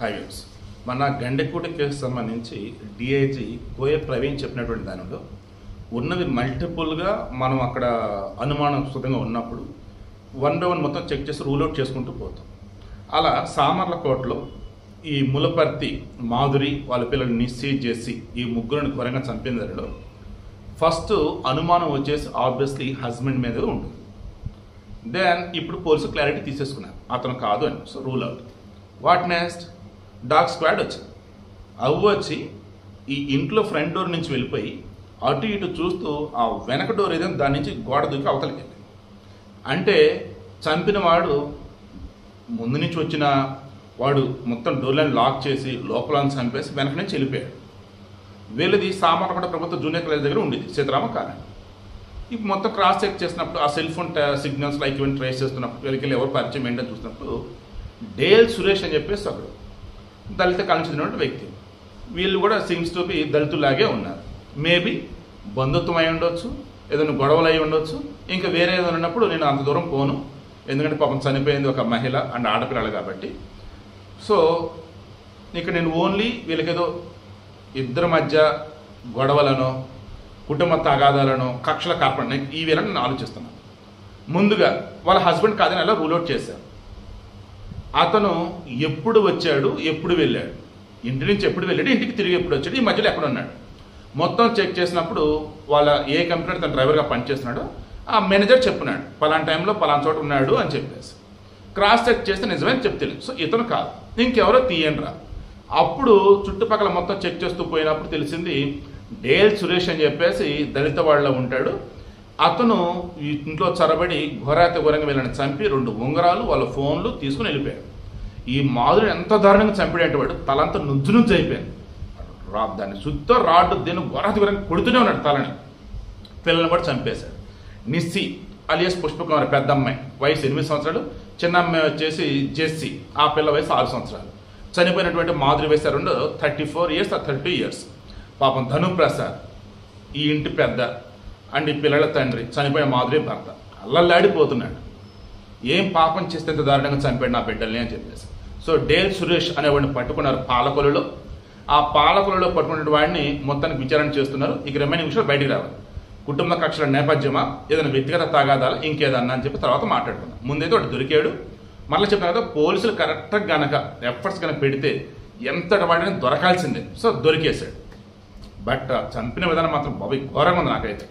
Highways మన గండెకోట case సంబంధించి DIG కోయ ప్రవీణ్ చెప్పినటువంటి దానిలో ఉన్నవి మల్టిపుల్గా మనం అక్కడ అనుమానాస్పదంగా ఉన్నప్పుడు 1 by 1 మొత్తం చెక్ చేసి రూల్ అవుట్ చేసుకుంటూ పోతాం. అలా సామర్లకోటలో ఈ ములపర్తి మాధురి వాళ్ళ పిల్లల్ని సీజ్ చేసి ఈ ముగ్గురిని ఘోరంగా చంపిన దానిలో ఫస్ట్ అనుమానం వచ్చేసి ఆబ్వియస్లీ హస్బెండ్ మీద ఉంటుంది. దెన్ ఇప్పుడు పోలీసు క్లారిటీ తీసేసుకున్నారు అతను కాదు అని. So rule out. What next? Dog squad వచ్చింది. అవి వచ్చి ఈ ఇంట్లో ఫ్రంట్ డోర్ నుంచి వెళ్ళిపోయి అటు ఇటు చూస్తూ ఆ వెనక డోర్ ఏదైనా దాని నుంచి గోడ దూకి అవతలకి వెళ్ళింది. అంటే చంపిన వాడు ముందు నుంచి వచ్చిన వాడు మొత్తం డోర్లను లాక్ చేసి లోపల చంపేసి వెనక నుంచి వెళ్ళిపోయాడు. వీళ్ళది సామర్లకోట ప్రభుత్వ జూనియర్ కాలేజ్ దగ్గర ఉండేది సీతారామ కాలనీ. ఇప్పుడు మొత్తం క్రాస్ చెక్ చేసినప్పుడు ఆ cell phone signals like event trace చేస్తున్నప్పుడు వీళ్ళకి ఎవరు పరిచయం ఏంటని చూసినప్పుడు డేల్ సురేష్ అని చెప్పేసి ఒకడు దళిత కాలం చెందినటువంటి వ్యక్తి. వీళ్ళు కూడా సీమ్స్ టు బి దళితులాగే ఉన్నారు. మేబీ బంధుత్వం అయి ఉండొచ్చు, ఏదైనా గొడవలు అయి ఉండొచ్చు, ఇంకా వేరే ఏదైనా ఉన్నప్పుడు నేను అంత దూరం పోను, ఎందుకంటే పాపం చనిపోయింది ఒక మహిళ అండ్ ఆడపిల్లలు కాబట్టి. సో ఇక నేను ఓన్లీ వీళ్ళకేదో ఇద్దరి మధ్య గొడవలను కుటుంబ తగాదాలను కక్షల కార్పణ ఈ వేళ నేను ఆలోచిస్తున్నాను. ముందుగా వాళ్ళ హస్బెండ్ కాదని అలా రూల్ అవుట్ చేశారు. అతను ఎప్పుడు వచ్చాడు, ఎప్పుడు వెళ్ళాడు, ఇంటి నుంచి ఎప్పుడు వెళ్ళాడు, ఇంటికి తిరిగి ఎప్పుడు వచ్చాడు, ఈ మధ్యలో ఎక్కడ ఉన్నాడు మొత్తం చెక్ చేసినప్పుడు వాళ్ళ ఏ కంపెనీ తన డ్రైవర్గా పనిచేస్తున్నాడో ఆ మేనేజర్ చెప్పినాడు పలానా టైంలో పలానా చోట ఉన్నాడు అని చెప్పేసి. క్రాస్ చెక్ చేస్తే నిజమని చెప్తే సో ఇతను కాదు ఇంకెవరో తీయండి రా. అప్పుడు చుట్టుపక్కల మొత్తం చెక్ చేస్తూ పోయినప్పుడు తెలిసింది డేల్ సురేష్ అని చెప్పేసి దళిత వాళ్ళలో ఉంటాడు. అతను ఈ ఇంట్లో చొరబడి ఘోరంగా వీళ్ళని చంపి 2 ఉంగరాలు వాళ్ళ ఫోన్లు తీసుకుని వెళ్ళిపోయాడు. ఈ మాధురిని ఎంత దారుణంగా చంపాడంటే వాడు తలంతా నుంచి అయిపోయింది. దాన్ని శుద్ధ రాడ్డు దీన్ని ఘోరంగా కొడుతూనే ఉన్నాడు తలని. పిల్లల్ని కూడా చంపేశాడు. నిస్సి అలియస్ పుష్పకుమారి పెద్ద అమ్మాయి వయసు 8 సంవత్సరాలు, చిన్న అమ్మాయి వచ్చేసి జెస్సీ ఆ పిల్ల వయసు 6 సంవత్సరాలు. చనిపోయినటువంటి మాధురి వయసు 34 years or 32 years. పాపం ధనుప్రసాద్ ఈ ఇంటి పెద్ద అండ్ ఈ పిల్లల తండ్రి, చనిపోయిన మాధురి భర్త అల్లల్లాడిపోతున్నాడు. ఏం పాపం చేస్తే ఎంత దారుణంగా చంపాడు నా బిడ్డల్ని అని చెప్పేసి. సో డేల్ సురేష్ అనేవాడిని పట్టుకున్నారు పాలకొలలో. ఆ పాలకొలలో పట్టుకున్న వాడిని మొత్తానికి విచారణ చేస్తున్నారు. ఇక రిమైనింగ్ విషయాలు బయటికి రావాలి. కుటుంబ కక్షల నేపథ్యమా, ఏదైనా వ్యక్తిగత తగాదాలు, ఇంకేదన్నా అని చెప్పి తర్వాత మాట్లాడుకున్నాం. ముందైతే వాడు దొరికాడు. మళ్ళీ చెప్పిన కదా పోలీసులు కరెక్ట్గా గనక ఎఫర్ట్స్ కనుక పెడితే ఎంతటి వాడిని దొరకాల్సిందే. సో దొరికేశాడు. బట్ చంపిన విధానం మాత్రం బాబు ఘోరంగా ఉంది నాకైతే.